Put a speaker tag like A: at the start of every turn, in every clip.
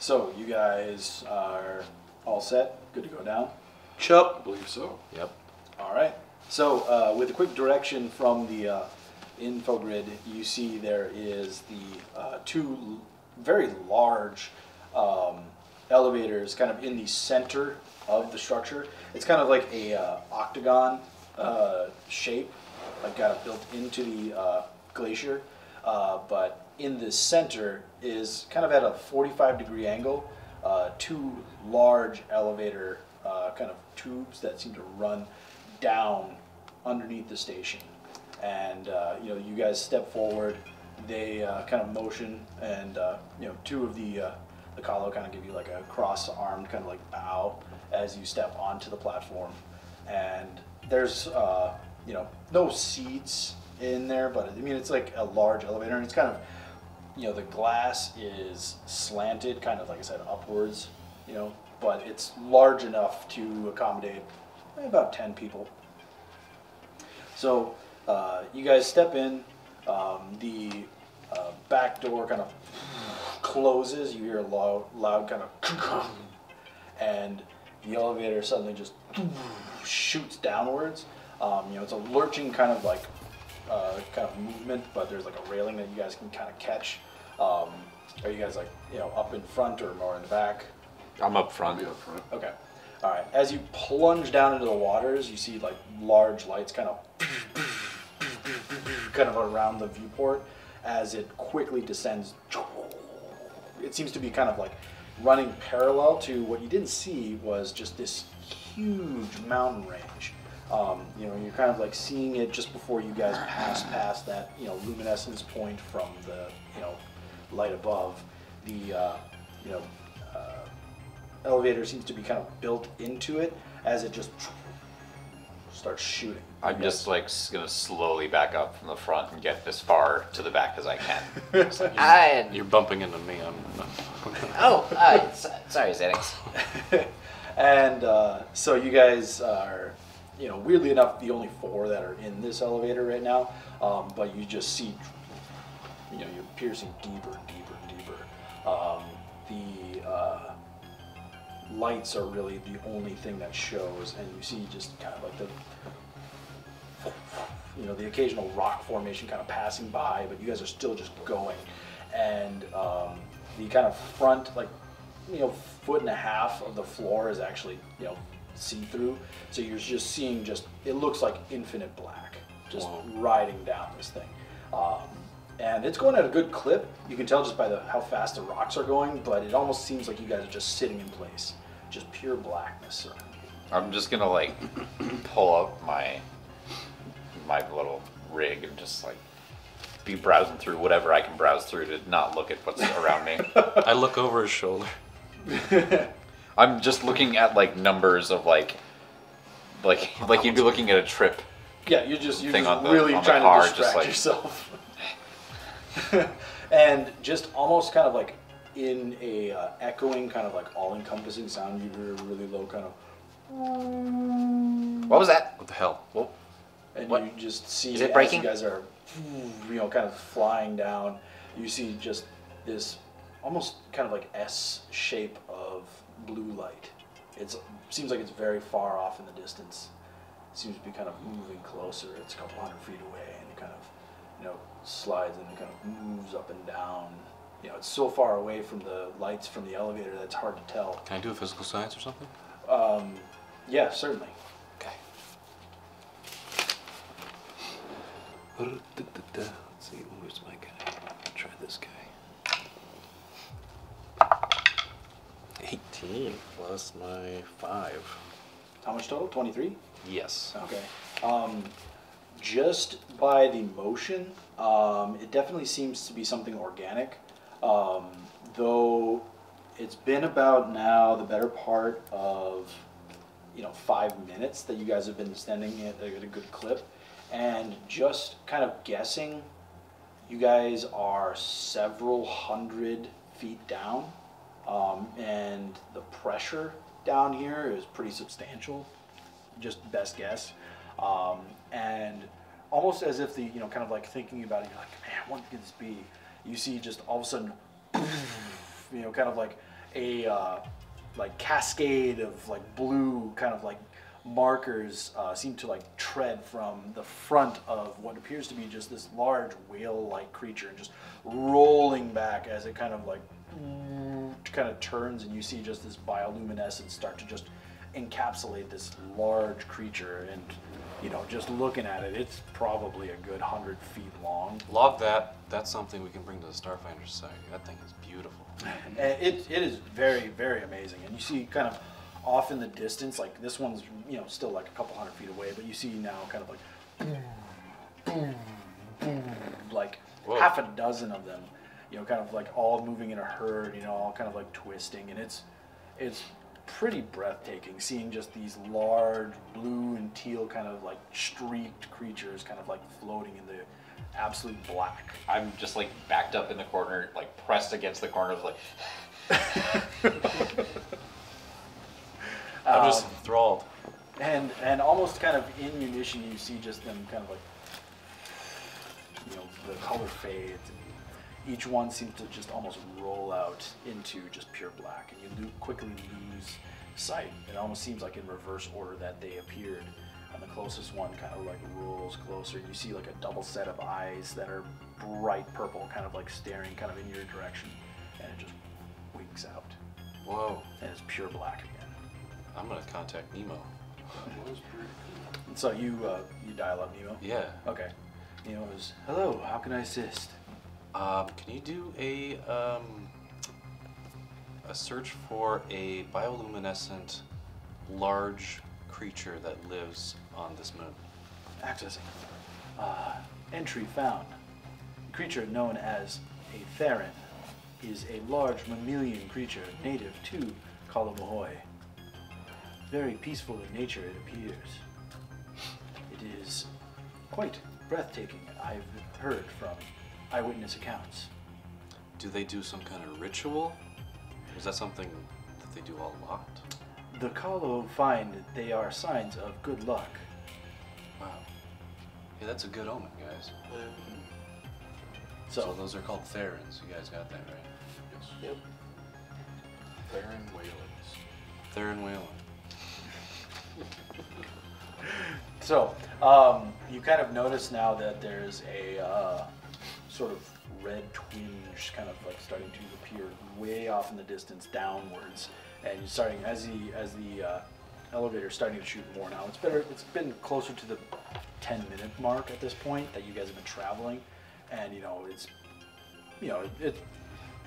A: So you guys are all set, good to go down?
B: Chup.
C: I believe so.
B: Yep.
A: All right. So with a quick direction from the info grid, you see there is the two very large elevators kind of in the center of the structure. It's kind of like a octagon shape, like kind of built into the glacier, but in the center is kind of at a 45-degree angle, two large elevator kind of tubes that seem to run down underneath the station. And you know, you guys step forward, they kind of motion, and you know, two of the Kahlo kind of give you like a cross-armed kind of like bow as you step onto the platform. And there's you know, no seats in there, but I mean, it's like a large elevator, and it's kind of, you know, the glass is slanted, kind of like I said, upwards, you know, but it's large enough to accommodate about 10 people. So you guys step in, the back door kind of closes, you hear a loud kind of and the elevator suddenly just shoots downwards. You know, it's a lurching kind of like movement, but there's like a railing that you guys can kind of catch. Are you guys like, you know, up in front or more in the back?
B: I'm up front.
C: I'll be up front.
A: Okay. All right. As you plunge down into the waters, you see like large lights kind of around the viewport as it quickly descends. It seems to be kind of like running parallel to what you didn't see was just this huge mountain range. You know, you're kind of like seeing it just before you guys pass past that, you know, luminescence point from the, you know, light above. The, you know, elevator seems to be kind of built into it as it just starts shooting.
B: I'm just like gonna slowly back up from the front and get as far to the back as I can.
D: You're bumping into me.
B: Sorry, Xanax.
A: And so you guys are, you know, weirdly enough, the only four that are in this elevator right now. But you just see, you know, you're piercing deeper and deeper and deeper. The lights are really the only thing that shows, and you see just kind of like the, you know, the occasional rock formation kind of passing by, but you guys are still just going. And the kind of front, like, you know, 1.5 feet of the floor is actually, you know, see-through. So you're just seeing it looks like infinite black, just riding down this thing. And it's going at a good clip. You can tell just by how fast the rocks are going, but it almost seems like you guys are just sitting in place. Just pure blackness around you.
B: I'm just gonna like pull up my little rig and just like be browsing through whatever I can browse through to not look at what's around me.
D: I look over his shoulder.
B: I'm just looking at like numbers of like you'd be looking at a trip.
A: Yeah, you're just really
B: on
A: trying
B: the car,
A: to distract
B: just like,
A: yourself. And just almost kind of like in a echoing, kind of like all-encompassing sound, you hear a really low kind of.
B: What was that?
D: What the hell? Whoa.
A: And
B: What?
A: you just see
B: Is it
A: as
B: breaking?
A: you guys are, you know, kind of flying down, you see just this almost kind of like S shape of blue light. It seems like it's very far off in the distance. It seems to be kind of moving closer. It's a couple 100 feet away, and it kind of, you know, slides and kind of moves up and down. You know, it's so far away from the lights from the elevator that it's hard to tell.
D: Can I do a physical science or something?
A: Yeah, certainly.
D: Okay. Let's see, where's my guy? Try this guy. 18 plus my 5.
A: How much total? 23?
D: Yes.
A: Okay. Just by the motion, it definitely seems to be something organic. Though it's been about now the better part of, you know, 5 minutes that you guys have been standing at a good clip, and just kind of guessing, you guys are several 100 feet down, and the pressure down here is pretty substantial, just best guess. And almost as if the, you know, kind of like thinking about it, you're like, man, what could this be? You see just all of a sudden, you know, kind of like a like cascade of like blue kind of like markers seem to like tread from the front of what appears to be just this large whale-like creature and just rolling back as it kind of like turns, and you see just this bioluminescence start to just encapsulate this large creature. And you know, just looking at it, it's probably a good 100 feet long.
D: Love that. That's something we can bring to the Starfinder Society. That thing is beautiful.
A: And it is very, very amazing. And you see kind of off in the distance, like this one's, you know, still like a couple 100 feet away, but you see now kind of like
D: Whoa.
A: half a dozen of them, you know, kind of like all moving in a herd, you know, all kind of like twisting. And it's pretty breathtaking seeing just these large blue and teal kind of like streaked creatures kind of like floating in the absolute black.
B: I'm just like backed up in the corner, like pressed against the corner, like.
D: I'm just enthralled.
A: And almost kind of in munition, you see just them kind of like, you know, the color fades. And each one seems to just almost roll out into just pure black, and you quickly lose sight. It almost seems like in reverse order that they appeared. And the closest one kind of like rolls closer. You see like a double set of eyes that are bright purple, kind of like staring kind of in your direction, and it just winks out.
D: Whoa.
A: And it's pure black again.
D: I'm gonna contact Nemo.
A: And so you dial up Nemo?
D: Yeah.
A: Okay. Nemo is, hello, how can I assist?
D: Can you do a search for a bioluminescent large creature that lives on this moon?
A: Accessing. Entry found. A creature known as a Theron is a large mammalian creature native to Kalamohoi. Very peaceful in nature, it appears. It is quite breathtaking, I've heard from eyewitness accounts.
D: Do they do some kind of ritual? Is that something that they do a lot?
A: The Kalo find they are signs of good luck.
D: Wow. Yeah, that's a good omen, guys.
A: So
D: those are called Therans. You guys got that right?
C: Yes. Yep. Theron Whalens.
D: Theron Whalen.
A: So, you kind of notice now that there's a sort of red twinge kind of like starting to appear way off in the distance downwards, and you're starting as the elevator's starting to shoot more now. It's been closer to the 10-minute mark at this point that you guys have been traveling, and it's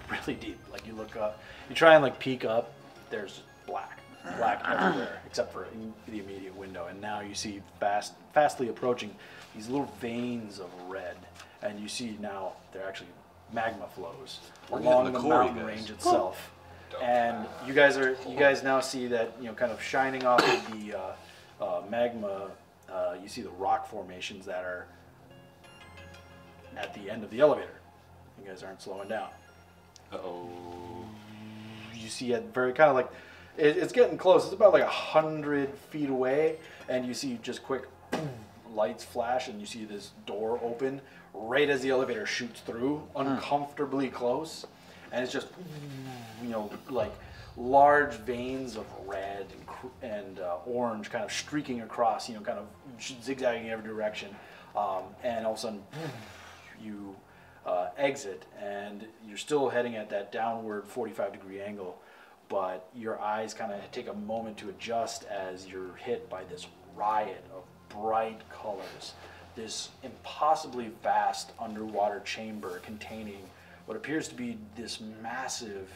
A: really deep. Like you look up, you try and like peek up, there's just black everywhere except for in the immediate window, and now you see fastly approaching these little veins of red, and you see now they're actually magma flows
D: We're
A: along
D: getting
A: the
D: the core, you
A: mountain
D: guys.
A: range itself. And you guys now see that kind of shining off of the magma. You see the rock formations that are at the end of the elevator. You guys aren't slowing down.
D: Uh-oh.
A: You see it very kind of like it's getting close. It's about like 100 feet away, and you see just quick lights flash, and you see this door open right as the elevator shoots through, uncomfortably close, and it's just like large veins of red and orange kind of streaking across, kind of zigzagging in every direction, and all of a sudden you exit, and you're still heading at that downward 45-degree angle, but your eyes kind of take a moment to adjust as you're hit by this riot of bright colors, this impossibly vast underwater chamber containing what appears to be this massive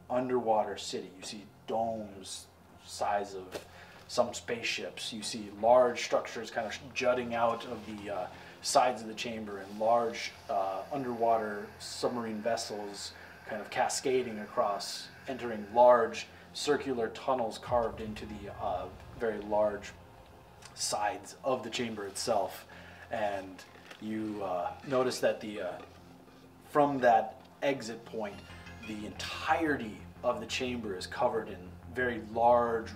A: underwater city. You see domes size of some spaceships. You see large structures kind of jutting out of the sides of the chamber, and large underwater submarine vessels kind of cascading across, entering large circular tunnels carved into the very large sides of the chamber itself. And you notice that from that exit point, the entirety of the chamber is covered in very large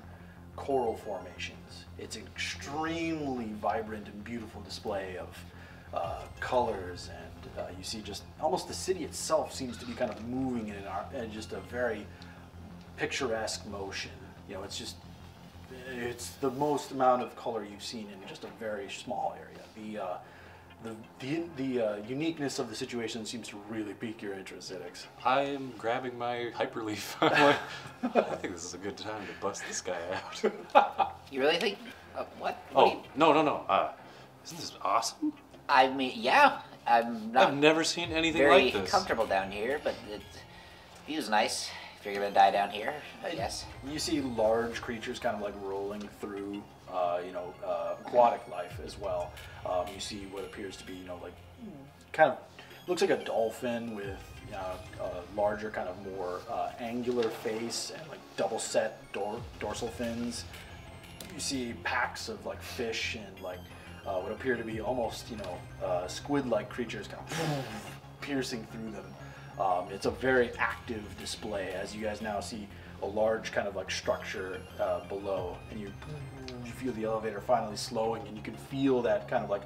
A: coral formations. It's an extremely vibrant and beautiful display of colors, and you see just almost the city itself seems to be kind of moving in just a very picturesque motion. You know, it's the most amount of color you've seen in just a very small area. The uniqueness of the situation seems to really pique your interest, Zedix.
D: I am grabbing my hyperleaf. I'm like, I think this is a good time to bust this guy out.
E: You really think? What?
D: Oh, no. Isn't this awesome?
E: I mean, yeah. I'm not
D: I've never seen anything
E: very
D: like this.
E: comfortable down here, but the view's nice. If you're gonna die down here, I guess.
A: You see large creatures kind of like rolling through, aquatic life as well. You see what appears to be, like kind of looks like a dolphin with a larger, kind of more angular face and like double set dorsal fins. You see packs of like fish and like what appear to be almost, squid-like creatures kind of piercing through them. It's a very active display as you guys now see a large kind of like structure below, and you feel the elevator finally slowing, and you can feel that kind of like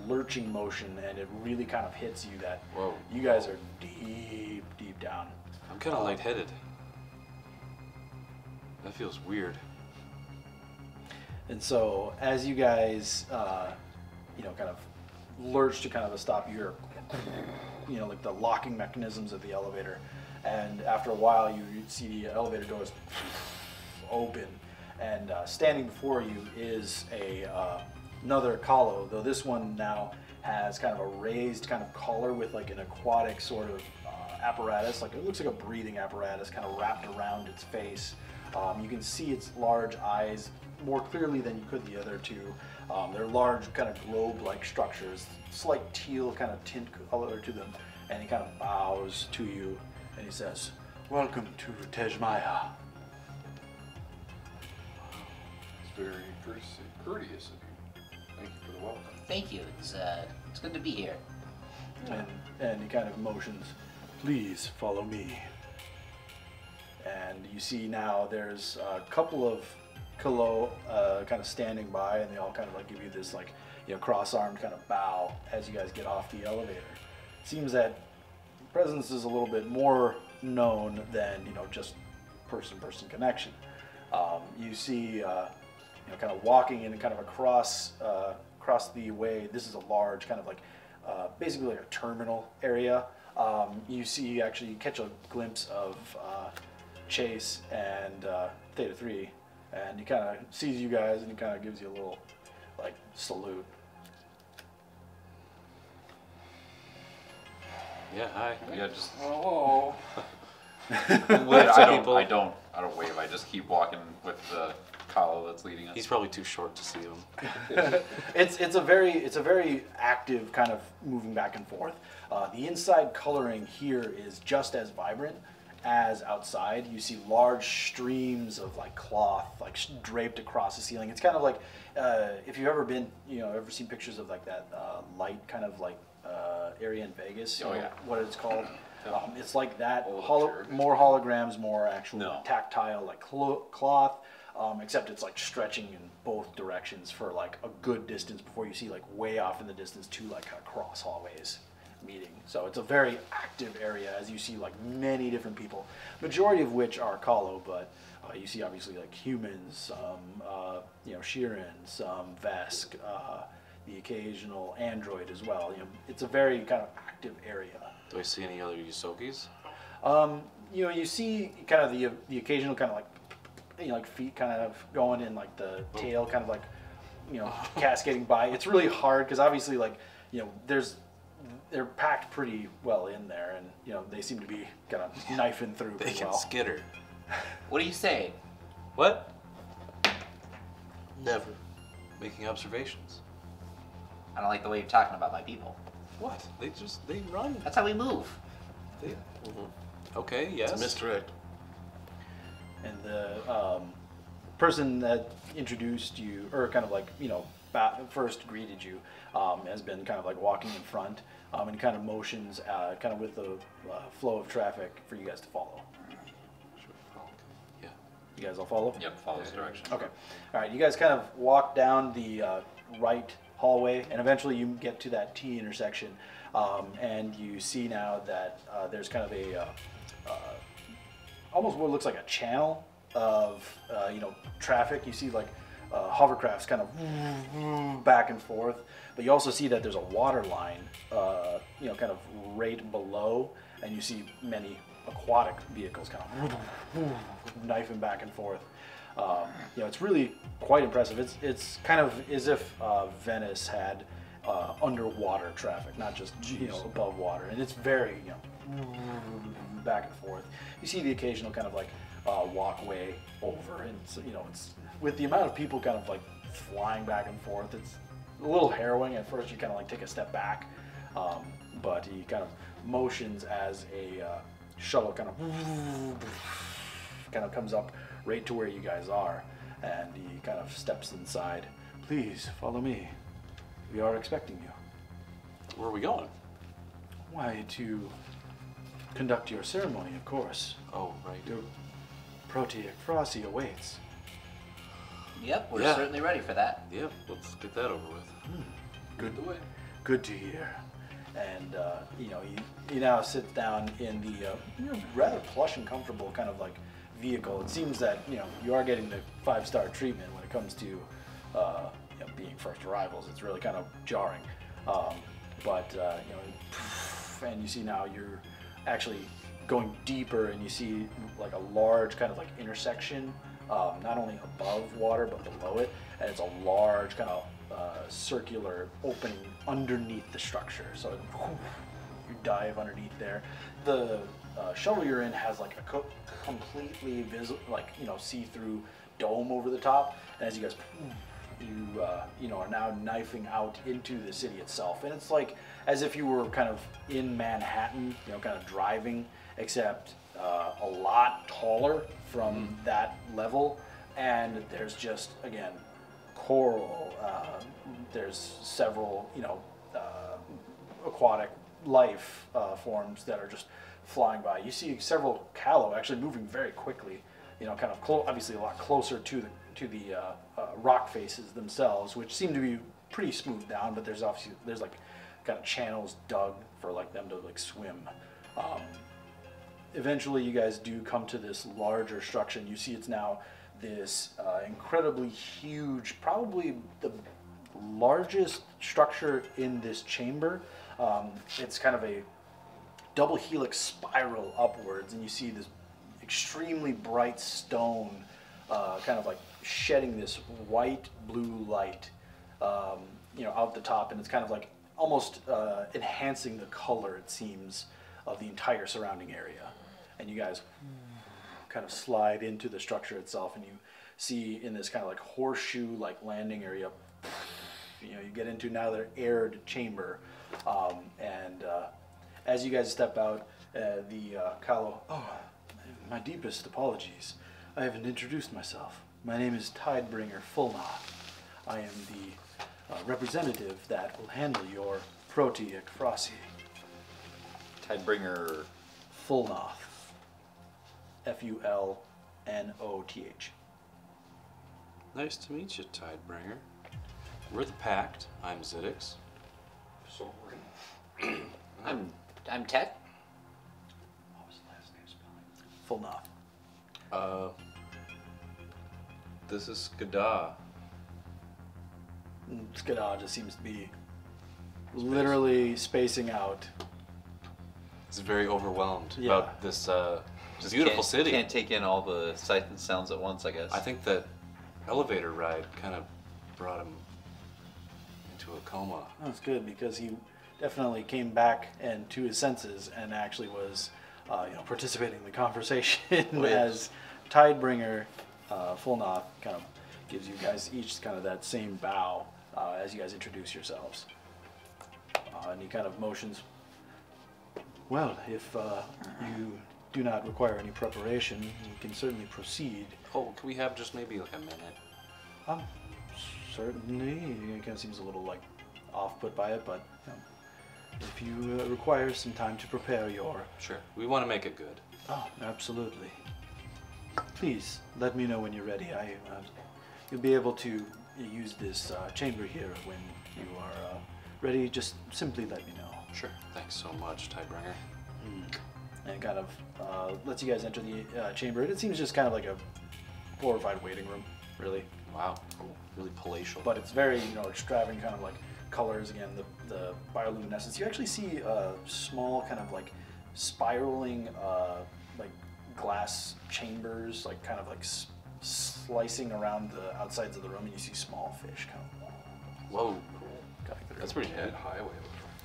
A: lurching motion, and it really kind of hits you that
D: Whoa.
A: you guys are deep down.
D: I'm kind of lightheaded. That feels weird.
A: And so as you guys, kind of lurch to kind of a stop, you're, like the locking mechanisms of the elevator. And after a while, you see the elevator doors open, and standing before you is another Kahlo, though this one now has kind of a raised kind of collar with like an aquatic sort of apparatus, like it looks like a breathing apparatus kind of wrapped around its face. You can see its large eyes more clearly than you could the other two. They're large kind of globe-like structures, slight teal kind of tint color to them, and he kind of bows to you and he says, "Welcome to Tejmaya."
C: It's very courteous of you. Thank you for the welcome.
E: Thank you. It's good to be here.
A: And he kind of motions, "Please follow me." And you see now there's a couple of Kahlo kind of standing by, and they all kind of like give you this like cross-armed kind of bow as you guys get off the elevator. It seems that presence is a little bit more known than just person-person connection. You see kind of walking in kind of across the way. This is a large kind of like basically like a terminal area. You catch a glimpse of Chase and Theta 3, and he kind of sees you guys and he kind of gives you a little like salute.
D: Yeah, hi.
B: Yeah, just
C: Oh.
B: wait. I don't wave. I just keep walking with the Kahlo that's leading us.
D: He's probably too short to see him.
A: It's a very active kind of moving back and forth. The inside coloring here is just as vibrant as outside. You see large streams of like cloth like draped across the ceiling. It's kind of like if you've ever been, ever seen pictures of like that light kind of like area in Vegas.
B: Oh, yeah.
A: What it's called. It's like that.
B: Sure.
A: More holograms, more actual
D: No.
A: tactile like cloth. Except it's like stretching in both directions for like a good distance before you see like way off in the distance two like kind of cross hallways meeting. So it's a very active area as you see like many different people, majority of which are Kahlo, but you see obviously like humans, some Shirin, some Vesk, the occasional android as well. It's a very kind of active area.
D: Do I see any other Yusogis?
A: You see kind of the occasional kind of like like feet kind of going in like the tail kind of like cascading by. It's really hard because obviously like they're packed pretty well in there, and they seem to be kind of knifing through
D: They
A: pretty
D: can
A: well.
D: skitter.
E: What do you say?
D: What?
F: Never.
D: Making observations.
E: I don't like the way you're talking about my people.
D: What? They run.
E: That's how we move.
D: They, Okay, yes.
F: It's a misdirect.
A: And the person that introduced you, or kind of like first greeted you, has been kind of like walking in front, and kind of motions kind of with the flow of traffic for you guys to follow.
D: Yeah.
A: You guys all follow?
B: Yep, follows direction.
A: Okay. All right. You guys kind of walk down the right hallway, and eventually you get to that T intersection, and you see now that there's kind of a almost what looks like a channel of traffic. You see like hovercrafts kind of back and forth, but you also see that there's a water line, kind of right below, and you see many aquatic vehicles kind of knifing back and forth. It's really quite impressive. It's kind of as if Venice had underwater traffic, not just above water, and it's very back and forth. You see the occasional kind of like walkway over, and it's with the amount of people kind of like flying back and forth. It's a little harrowing at first. You kind of like take a step back, but he kind of motions as a shuttle kind of comes up right to where you guys are, and he kind of steps inside. Please follow me. We are expecting you.
D: Where are we going?
A: Why, to conduct your ceremony, of course.
D: Oh, right.
A: Your Proteic Frosty awaits.
E: Yep, we're
D: Yeah.
E: certainly ready for that.
D: Yep, let's get that over with.
A: Good.
C: The way.
A: Good to hear. And he now sits down in the rather plush and comfortable kind of like vehicle. It seems that you are getting the 5-star treatment when it comes to being first arrivals. It's really kind of jarring, and you see now you're actually going deeper, and you see like a large kind of like intersection, not only above water but below it, and it's a large kind of circular opening underneath the structure. So you dive underneath there. The shuttle you're in has like a completely see-through dome over the top, and as you guys are now knifing out into the city itself, and it's like as if you were kind of in Manhattan, kind of driving, except a lot taller from that level, and there's just again coral. There's several aquatic life forms that are just flying by. You see several callow actually moving very quickly, kind of obviously a lot closer to the rock faces themselves, which seem to be pretty smoothed down, but there's like kind of channels dug for like them to like swim. Eventually you guys do come to this larger structure, and you see it's now this incredibly huge, probably the largest structure in this chamber. It's kind of a double helix spiral upwards, and you see this extremely bright stone kind of like shedding this white blue light out the top, and it's kind of like almost enhancing the color, it seems, of the entire surrounding area. And you guys kind of slide into the structure itself, and you see in this kind of like horseshoe like landing area, you get into now their aired chamber, and as you guys step out, the Kalo, my deepest apologies, I haven't introduced myself. My name is Tidebringer Fulnoth. I am the representative that will handle your Proteic Frosty.
B: Tidebringer.
A: Fulnoth. Fulnoth.
D: Nice to meet you, Tidebringer. We're the Pact. I'm Ziddix.
C: Sorry.
E: I'm Ted.
A: What was the last name spelling? Fulnoth.
D: This is Skada.
A: Skada just seems to be literally spacing out.
D: He's very overwhelmed
A: Yeah.
D: about this beautiful city.
B: Can't take in all the sights and sounds at once, I guess.
D: I think that elevator ride kind of brought him into a coma.
A: That's good, because he definitely came back and to his senses and actually was participating in the conversation as Tidebringer Fulnoth kind of gives you guys each kind of that same bow as you guys introduce yourselves. And he kind of motions, well, if you do not require any preparation, you can certainly proceed.
D: Oh, can we have just maybe like a minute?
A: Certainly. He kind of seems a little like off-put by it, but if you require some time to prepare your...
D: Sure. We want to make it good.
A: Oh, absolutely. Please let me know when you're ready. You'll be able to use this chamber here when you are ready. Just simply let me know.
D: Sure. Thanks so much, Tidebringer.
A: and kind of lets you guys enter the chamber. It seems just kind of like a glorified waiting room, really.
D: Wow, really palatial.
A: But it's very, extravagant kind of like colors. Again, the bioluminescence. You actually see small kind of like spiraling like glass chambers, like kind of like slicing around the outsides of the room, and you see small fish kind of.
D: Whoa,
A: Coming through.
D: that's pretty
C: Head
D: good.
C: highway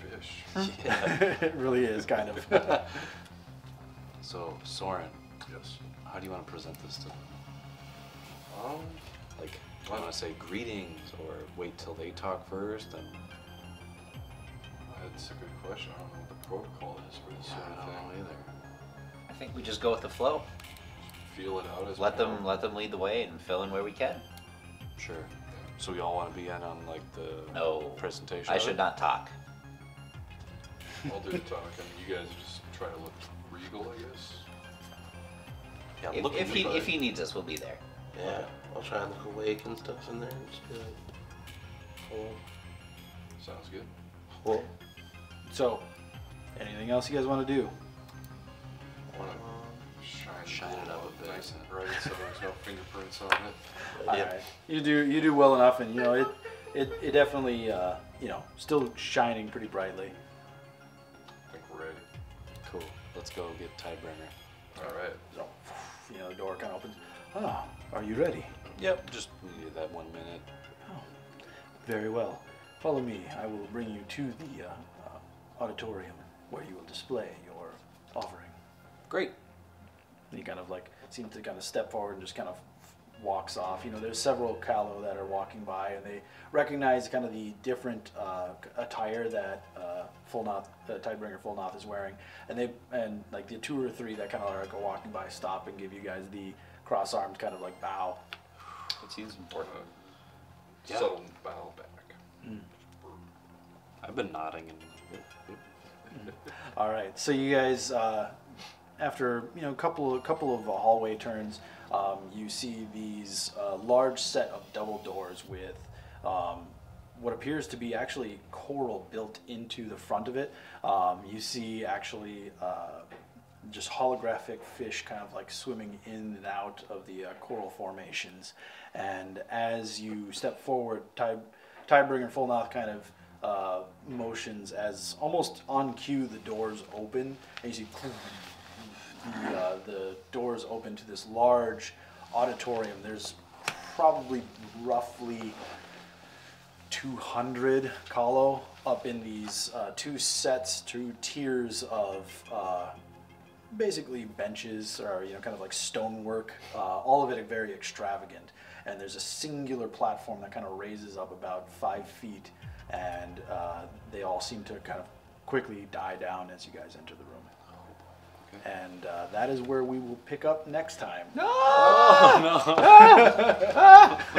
C: with fish.
D: Yeah.
A: It really is kind of.
D: So, Soren,
C: Yes.
D: how do you want to present this to them?
C: Um,
D: Like, do you want to say greetings or wait till they talk first? And
C: that's a good question. I don't know what the protocol is for this
D: yeah,
C: sort
D: I
C: of
D: don't know
C: thing.
D: either.
E: I think we just go with the flow.
C: Feel it out as
E: Let
C: we
E: them
C: go.
E: let them lead the way and fill in where we can.
D: Sure. So we all want to be in on like the
E: No.
D: presentation.
E: I
D: of
E: should
D: it?
E: not talk.
C: I'll do the talking. You guys just try to look regal, I guess.
D: Yeah,
E: If,
D: look
E: if
D: at
E: he
D: me.
E: if he needs us, we'll be there.
F: Yeah, I'll try and look awake and stuff in there. Just be like, cool.
C: Sounds good.
F: Cool.
A: So, anything else you guys want to do?
C: Want to
D: Shine it up a bit.
C: nice and bright, so there's no fingerprints on it.
A: All right. You do well enough, and it definitely still shining pretty brightly.
C: I think we're ready.
D: Cool. Let's go get Tidebringer.
C: All right.
A: So, the door kind of opens. Ah, are you ready?
D: Yep. Just needed that 1 minute.
A: Oh, very well. Follow me. I will bring you to the auditorium where you will display your offering.
D: Great.
A: And he kind of like seems to kind of step forward and just kind of walks off. There's several Callow that are walking by, and they recognize kind of the different attire that Tidebringer Fullnoth is wearing, and like the 2 or 3 that kind of are like walking by stop and give you guys the cross-armed kind of like bow.
B: It seems important.
D: Yeah.
C: Subtle bow back.
D: I've been nodding and.
A: All right, so you guys, after a couple of hallway turns, you see these large set of double doors with what appears to be actually coral built into the front of it. You see actually just holographic fish kind of like swimming in and out of the coral formations. And as you step forward, Tidebringer Fullnoth kind of motions as almost on cue the doors open, and you see the doors open to this large auditorium. There's probably roughly 200 Callow up in these 2 tiers of basically benches or kind of like stonework. All of it very extravagant, and there's a singular platform that kind of raises up about 5 feet, and they all seem to kind of quickly die down as you guys enter the room. And that is where we will pick up next time.
B: I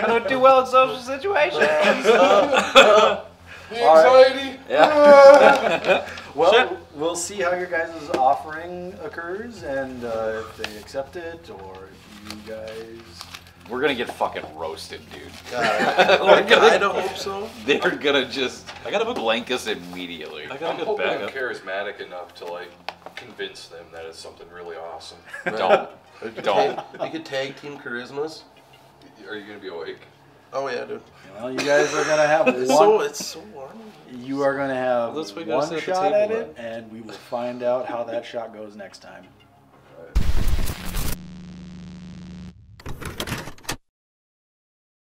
B: don't do well in social situations.
C: The anxiety.
A: Well, we'll see how your guys' offering occurs, and if they accept it, or if you guys...
B: We're gonna get fucking roasted, dude.
F: I don't hope so.
B: They're gonna just blank us immediately.
D: I
C: I'm
D: got a good
C: hoping I'm
D: backup.
C: charismatic enough to like convince them that it's something really awesome.
B: Don't. Don't.
F: We could tag team charismas.
C: Are you gonna be awake?
F: Oh yeah, dude.
A: Well, you guys are going to have
F: It's so warm.
A: You are going to have
D: That's why we gotta
A: one
D: sit at the
A: shot at
D: table
A: it, and we will find out how that shot goes next time.
C: All right.